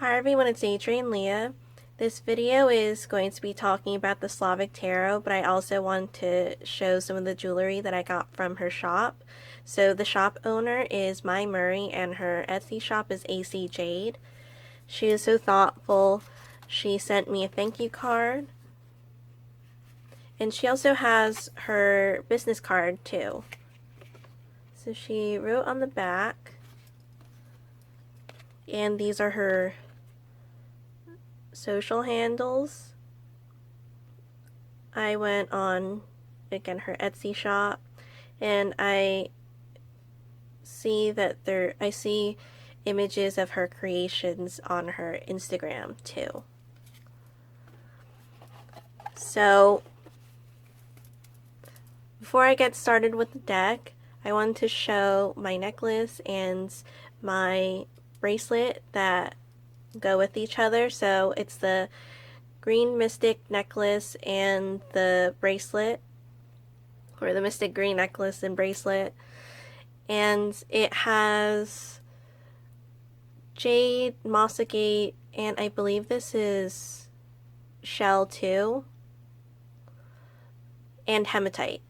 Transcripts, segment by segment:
Hi everyone, it's Adrienne Leah. This video is going to be talking about the Slavic Tarot, but I also want to show some of the jewelry that I got from her shop. So the shop owner is Mai Murray and her Etsy shop is AC Jade. She is so thoughtful. She sent me a thank you card. And she also has her business card too. So she wrote on the back, and these are her social handles. I went on, again, her Etsy shop, and I see images of her creations on her Instagram too. So before I get started with the deck, I wanted to show my necklace and my bracelet that go with each other. So it's the green mystic necklace and the bracelet, or the mystic green necklace and bracelet, and it has jade, moss agate, and I believe this is shell too, and hematite.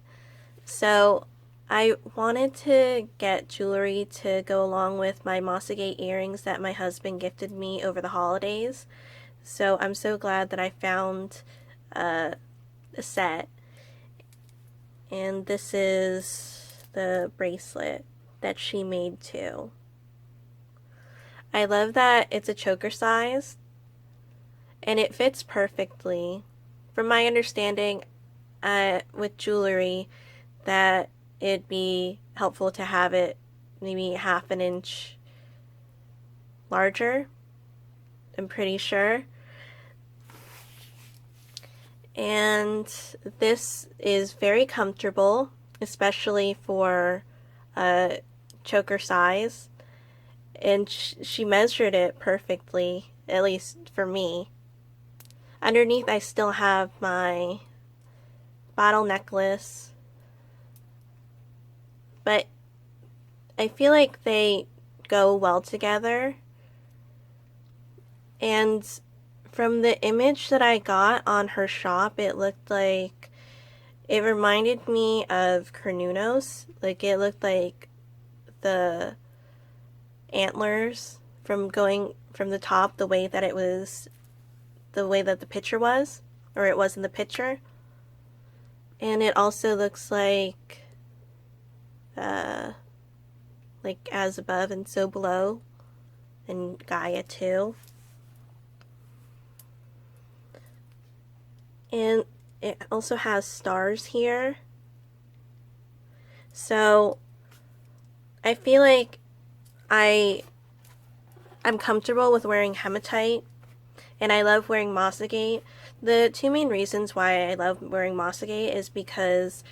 So I wanted to get jewelry to go along with my moss agate earrings that my husband gifted me over the holidays. So I'm so glad that I found a set. And this is the bracelet that she made too. I love that it's a choker size and it fits perfectly. From my understanding, with jewelry, that it'd be helpful to have it maybe half an inch larger, I'm pretty sure. And this is very comfortable, especially for a choker size. And she measured it perfectly, at least for me. Underneath, I still have my bottle necklace, but I feel like they go well together. And from the image that I got on her shop, it reminded me of Carnunos. Like, it looked like the antlers from going from the top, the way that the picture was, or it was in the picture. And it also looks like as above and so below, and Gaia too. And it also has stars here. So I feel like I'm comfortable with wearing hematite, and I love wearing moss agate. The two main reasons why I love wearing moss agate is because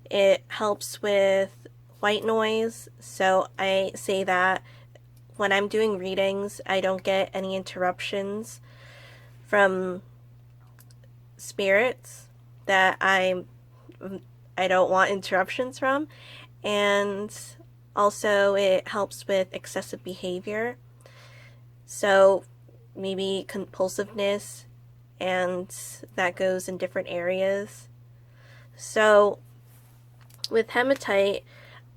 it helps with white noise. So I say that when I'm doing readings, I don't get any interruptions from spirits that I don't want interruptions from. And also it helps with excessive behavior, so maybe compulsiveness, and that goes in different areas. So with hematite,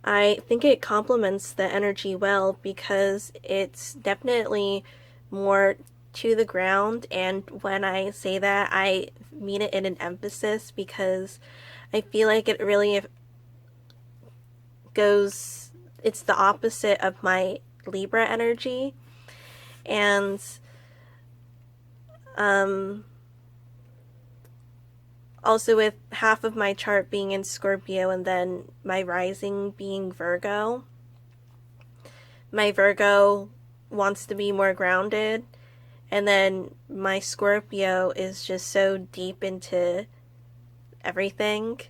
I think it complements the energy well because it's definitely more to the ground, and when I say that, I mean it in an emphasis because I feel like it really it's the opposite of my Libra energy. And also with half of my chart being in Scorpio and then my rising being Virgo, my Virgo wants to be more grounded, and then my Scorpio is just so deep into everything,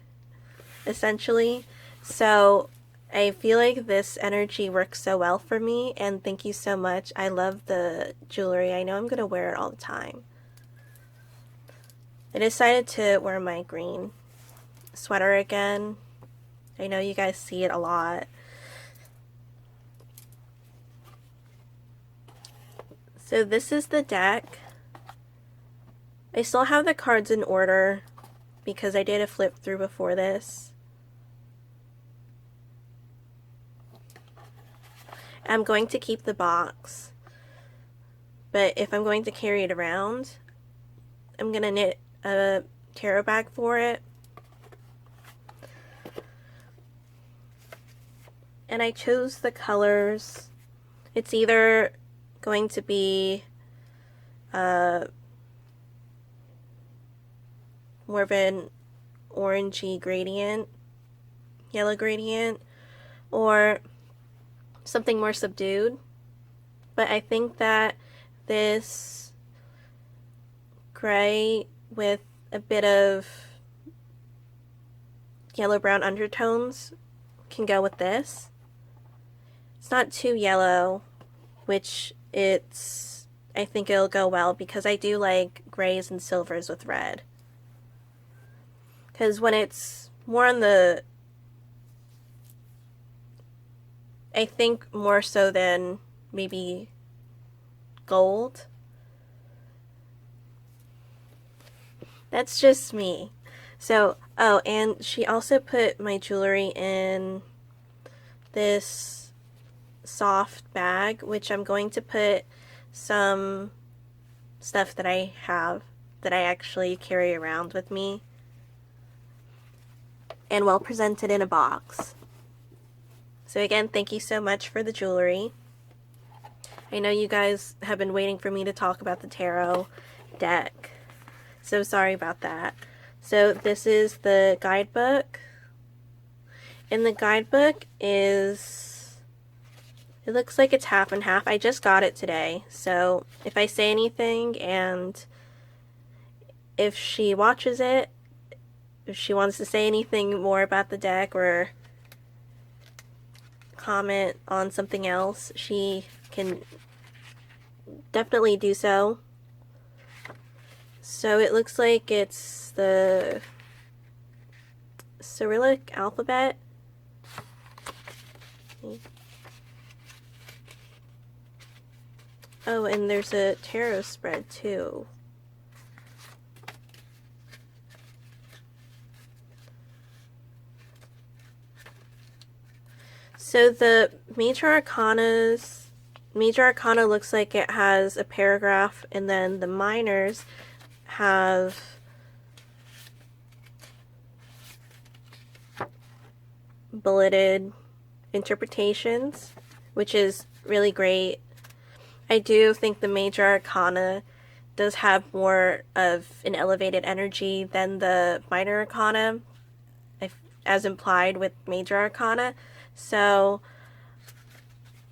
essentially. So I feel like this energy works so well for me, and thank you so much. I love the jewelry. I know I'm going to wear it all the time. I decided to wear my green sweater again. I know you guys see it a lot. So this is the deck. I still have the cards in order because I did a flip through before this. I'm going to keep the box, but if I'm going to carry it around, I'm going to knit a tarot bag for it. And I chose the colors. It's either going to be more of an orangey gradient, yellow gradient, or something more subdued. But I think that this gray with a bit of yellow-brown undertones can go with this. It's not too yellow, which I think it'll go well because I do like grays and silvers with red. Because when it's more on the, I think more so than maybe gold. That's just me. So, oh, and she also put my jewelry in this soft bag, which I'm going to put some stuff that I have that I actually carry around with me, and well presented in a box. So again, thank you so much for the jewelry. I know you guys have been waiting for me to talk about the tarot deck, so sorry about that. So this is the guidebook, and the guidebook is, it looks like it's half and half. I just got it today, so if I say anything and if she watches it, if she wants to say anything more about the deck or comment on something else, she can definitely do so. So it looks like it's the Cyrillic alphabet. Oh, and there's a tarot spread too. So the major arcana looks like it has a paragraph, and then the minors have bulleted interpretations, which is really great. I do think the major arcana does have more of an elevated energy than the minor arcana, as implied with major arcana. So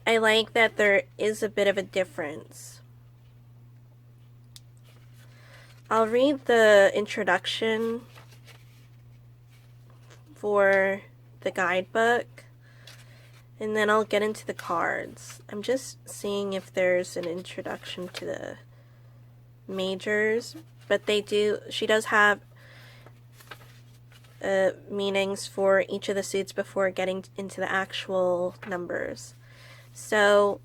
I like that there is a bit of a difference. I'll read the introduction for the guidebook, and then I'll get into the cards. I'm just seeing if there's an introduction to the majors, but she does have meanings for each of the suits before getting into the actual numbers. So,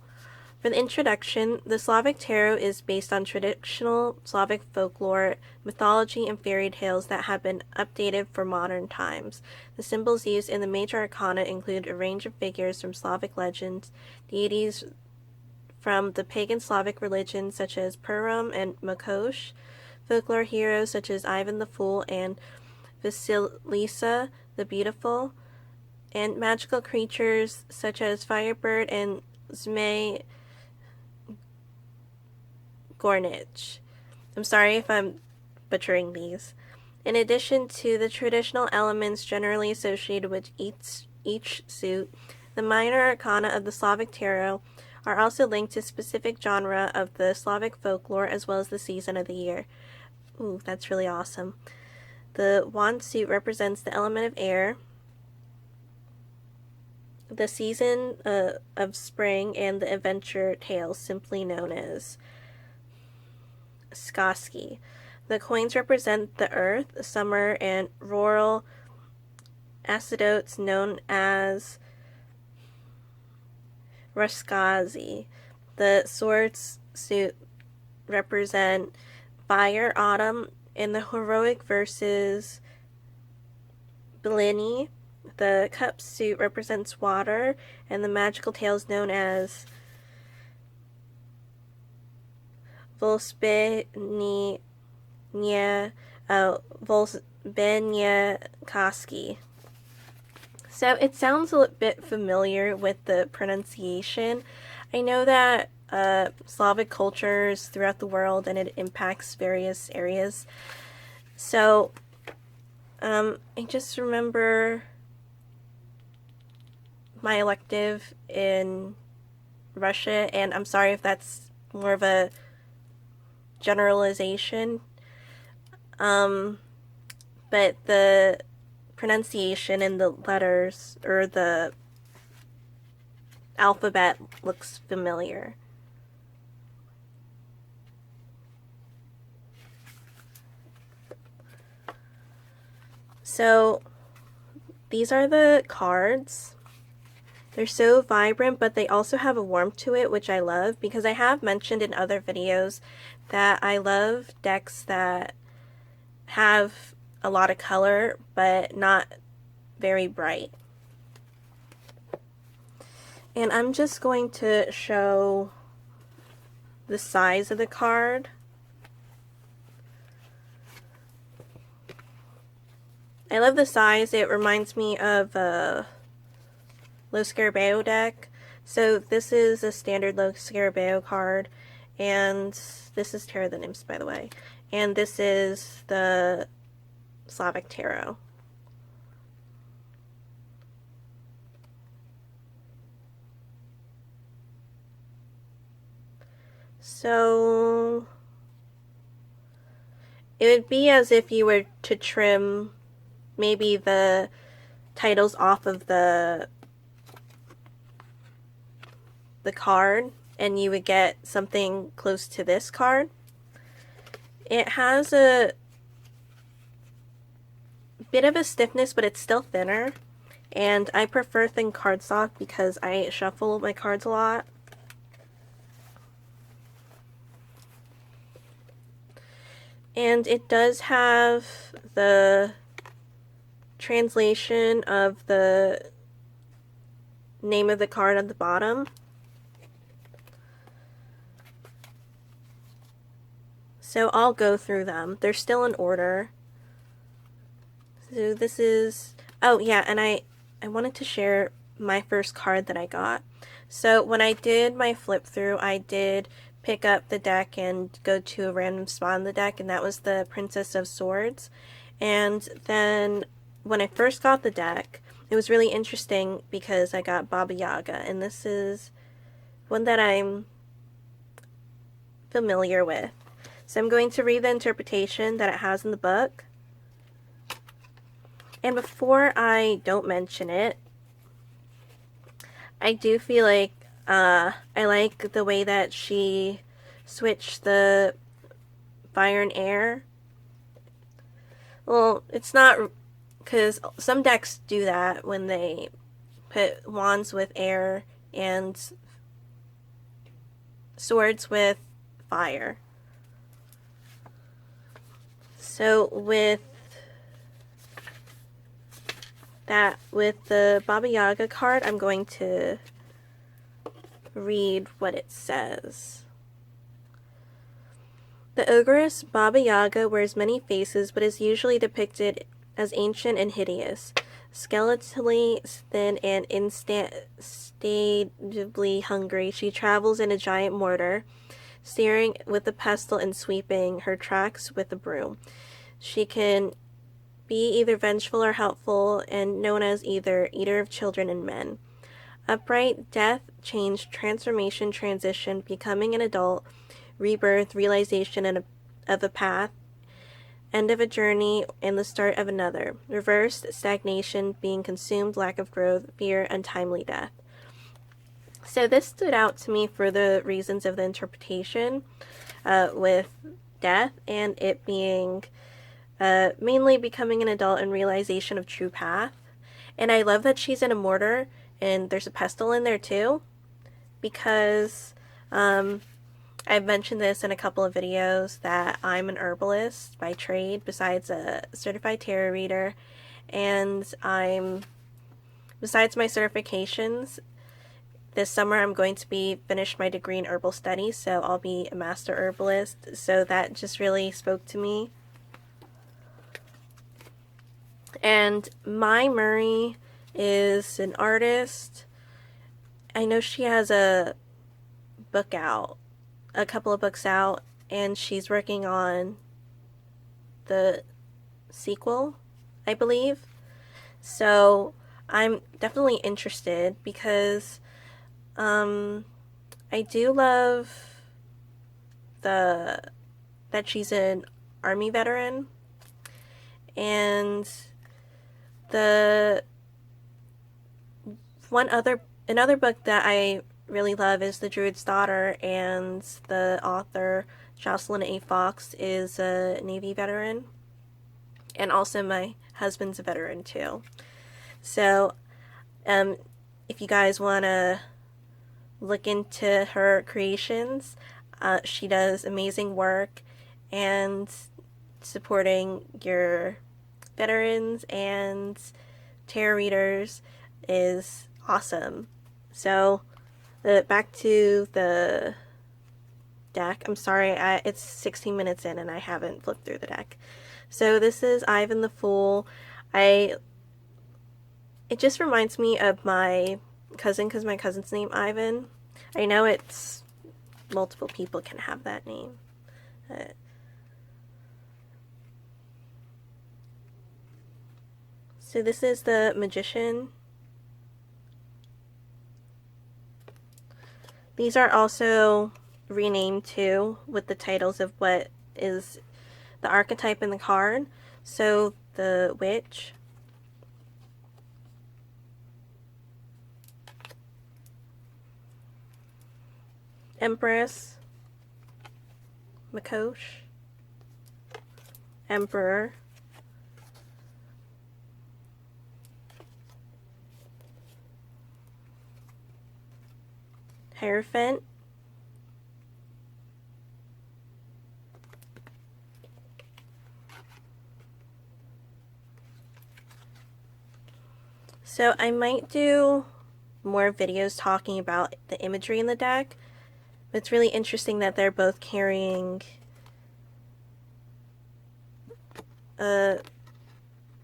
for the introduction, the Slavic tarot is based on traditional Slavic folklore, mythology, and fairy tales that have been updated for modern times. The symbols used in the major arcana include a range of figures from Slavic legends, deities from the pagan Slavic religions such as Purim and Makosh, folklore heroes such as Ivan the Fool and Vasilisa the Beautiful, and magical creatures such as Firebird and Zmei Gornich. I'm sorry if I'm butchering these. In addition to the traditional elements generally associated with each suit, the minor arcana of the Slavic tarot are also linked to specific genre of the Slavic folklore as well as the season of the year. Ooh, that's really awesome. The wand suit represents the element of air, the season of spring, and the adventure tales, simply known as Skoski. The coins represent the earth, summer, and rural acidotes known as Raskazi. The swords suit represent fire, autumn, and the heroic versus Bellini. The cup suit represents water, and the magical tale is known as Volsbenia Volsbeniakoski. So it sounds a bit familiar with the pronunciation. I know that Slavic cultures throughout the world and it impacts various areas. So I just remember my elective in Russia, and I'm sorry if that's more of a generalization, but the pronunciation in the letters or the alphabet looks familiar. So these are the cards. They're so vibrant, but they also have a warmth to it, which I love, because I have mentioned in other videos that I love decks that have a lot of color, but not very bright. And I'm just going to show the size of the card. I love the size. It reminds me of Lo Scarabeo deck. So this is a standard Lo Scarabeo card, and this is Tarot of the Nymphs, by the way. And this is the Slavic Tarot. So it would be as if you were to trim maybe the titles off of the card, and you would get something close to this card. It has a bit of a stiffness, but it's still thinner, and I prefer thin cardstock because I shuffle my cards a lot. And it does have the translation of the name of the card at the bottom. So I'll go through them. They're still in order. So this is, oh yeah, and I wanted to share my first card that I got. So when I did my flip through, I did pick up the deck and go to a random spot in the deck, and that was the Princess of Swords. And then when I first got the deck, it was really interesting because I got Baba Yaga, and this is one that I'm familiar with. So I'm going to read the interpretation that it has in the book. And before I don't mention it, I do feel like I like the way that she switched the fire and air. Well, it's not, because some decks do that when they put wands with air and swords with fire. So with the Baba Yaga card, I'm going to read what it says. The ogress Baba Yaga wears many faces, but is usually depicted as ancient and hideous. Skeletally thin and insatiably hungry, she travels in a giant mortar, steering with a pestle and sweeping her tracks with a broom. She can be either vengeful or helpful, and known as either eater of children and men. Upright, death, change, transformation, transition, becoming an adult, rebirth, realization of a path, end of a journey, and the start of another. Reversed, stagnation, being consumed, lack of growth, fear, untimely death. So this stood out to me for the reasons of the interpretation with death and it being mainly becoming an adult and realization of true path. And I love that she's in a mortar and there's a pestle in there too, because I've mentioned this in a couple of videos that I'm an herbalist by trade besides a certified tarot reader, and besides my certifications, this summer I'm going to be finish my degree in herbal studies, so I'll be a master herbalist, so that just really spoke to me. And Mai Murray is an artist. I know she has a book out, a couple of books out, and she's working on the sequel, I believe. So I'm definitely interested because I do love that she's an army veteran, and the another book that I really love is The Druid's Daughter, and the author Jocelyn A. Fox is a Navy veteran, and also my husband's a veteran too. So if you guys want to look into her creations, she does amazing work, and supporting your veterans and tarot readers is awesome. So, back to the deck. I'm sorry, it's 16 minutes in and I haven't flipped through the deck. So this is Ivan the Fool. It just reminds me of my cousin, because my cousin's name Ivan. I know it's multiple people can have that name. So this is the Magician. These are also renamed too with the titles of what is the archetype in the card. So the Witch, Empress, Makosh, Emperor, Hierophant, so I might do more videos talking about the imagery in the deck. It's really interesting that they're both carrying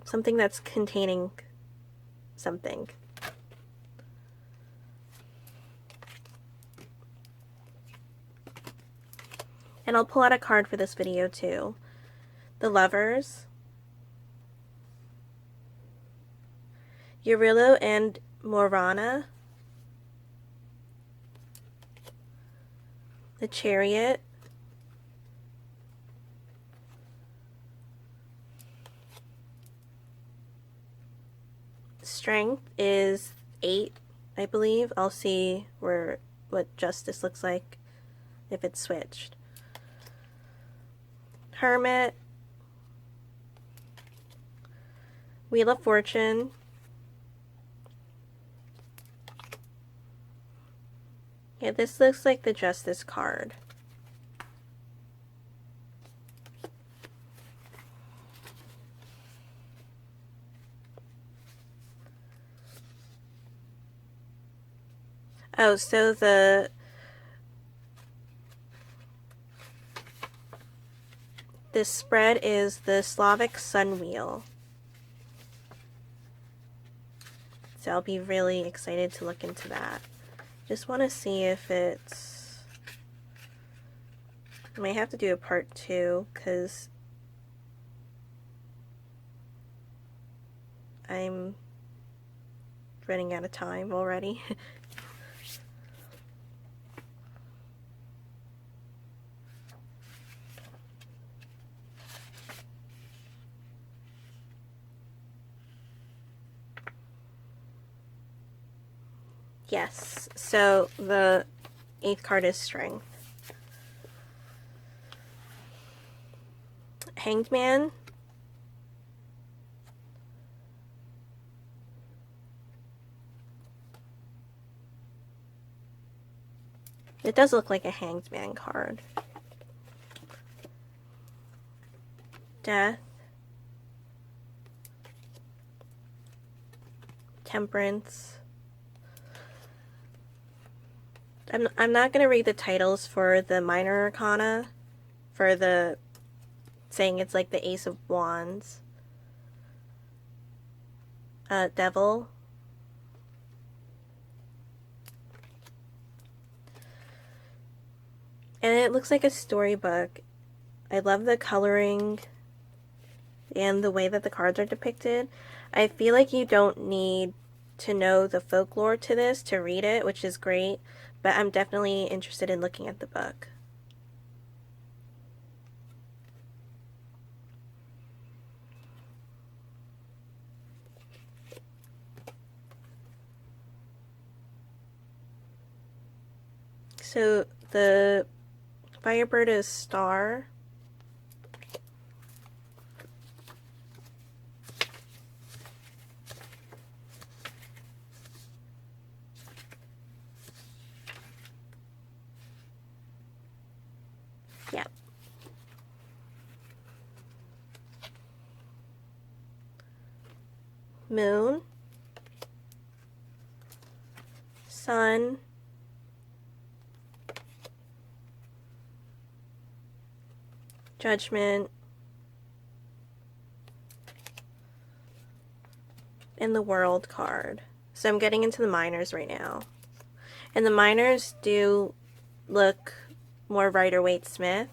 something that's containing something. And I'll pull out a card for this video too. The Lovers, Eurillo and Morana, the Chariot, Strength is 8, I believe. I'll see what Justice looks like if it's switched. Hermit, Wheel of Fortune, yeah, this looks like the Justice card. Oh, so this spread is the Slavic Sun Wheel. So I'll be really excited to look into that. Just want to see if it's... I might have to do a part 2 because I'm running out of time already. Yes, so the 8th card is Strength. Hanged Man, It does look like a Hanged Man card. Death. Temperance. I'm not going to read the titles for the minor arcana, for the saying it's like the Ace of Wands. Devil. And it looks like a storybook. I love the coloring and the way that the cards are depicted. I feel like you don't need to know the folklore to this to read it, which is great, but I'm definitely interested in looking at the book. So the Firebird is Star. Yeah. Moon. Sun. Judgment. And the World card. So I'm getting into the minors right now. And the minors do look more Rider-Waite-Smith.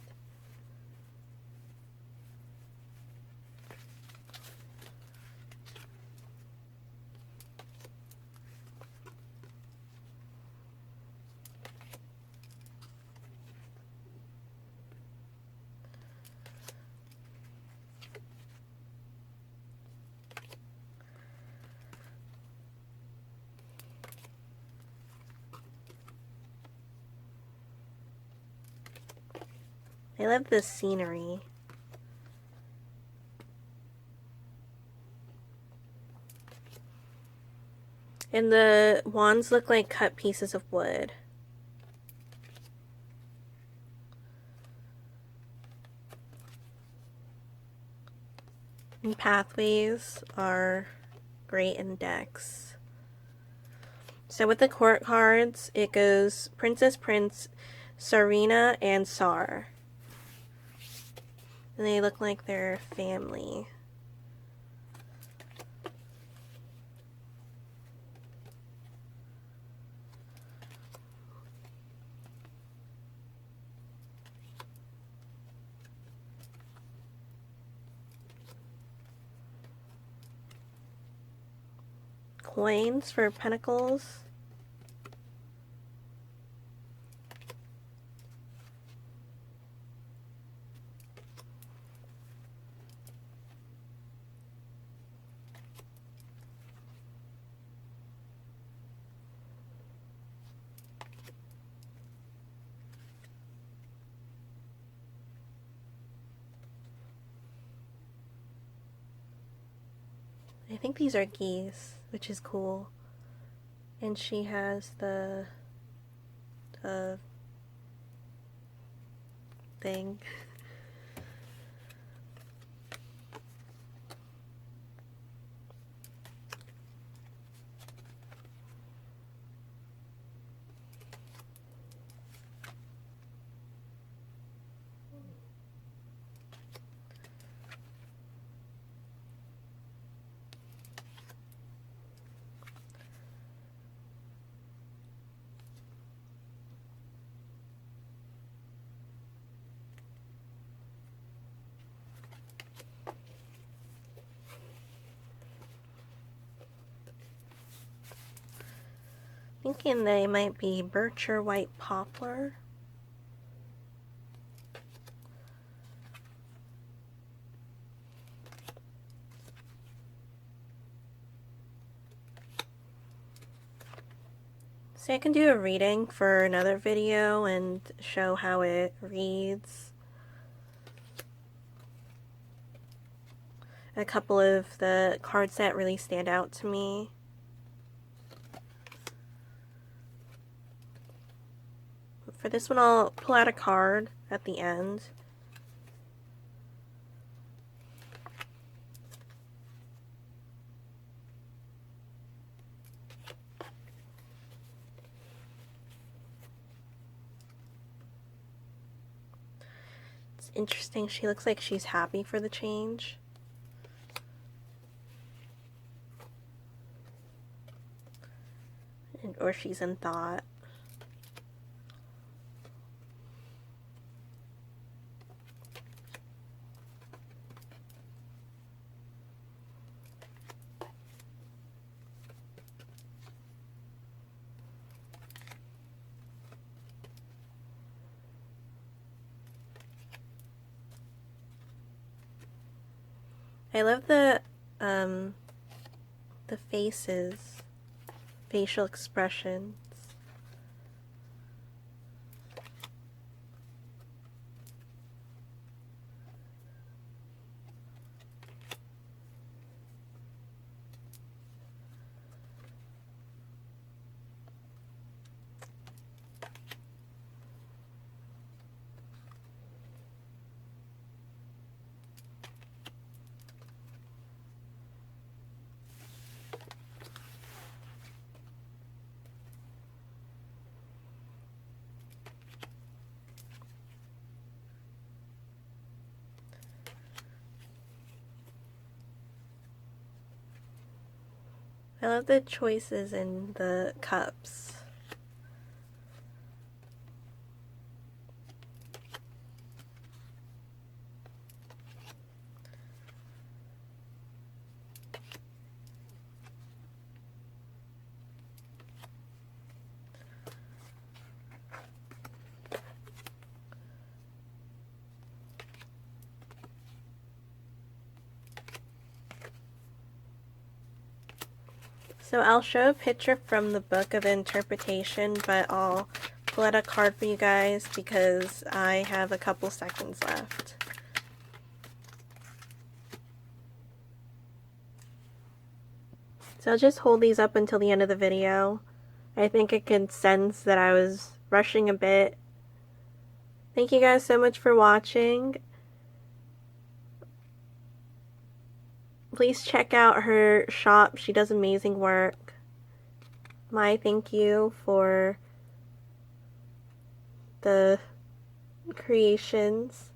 I love the scenery. And the wands look like cut pieces of wood. And pathways are great in decks. So with the court cards, it goes Princess, Prince, Tsarina, and Tsar. And they look like they're family. Coins for pentacles. I think these are geese, which is cool. And she has the thing. Thinking they might be birch or white poplar. So I can do a reading for another video and show how it reads. A couple of the cards that really stand out to me. For this one, I'll pull out a card at the end. It's interesting. She looks like she's happy for the change. Or she's in thought. I love the faces, facial expressions. I love the choices in the cups. So I'll show a picture from the book of interpretation, but I'll pull out a card for you guys because I have a couple seconds left. So I'll just hold these up until the end of the video. I think I can sense that I was rushing a bit. Thank you guys so much for watching. Please check out her shop. She does amazing work. My thank you for the creations.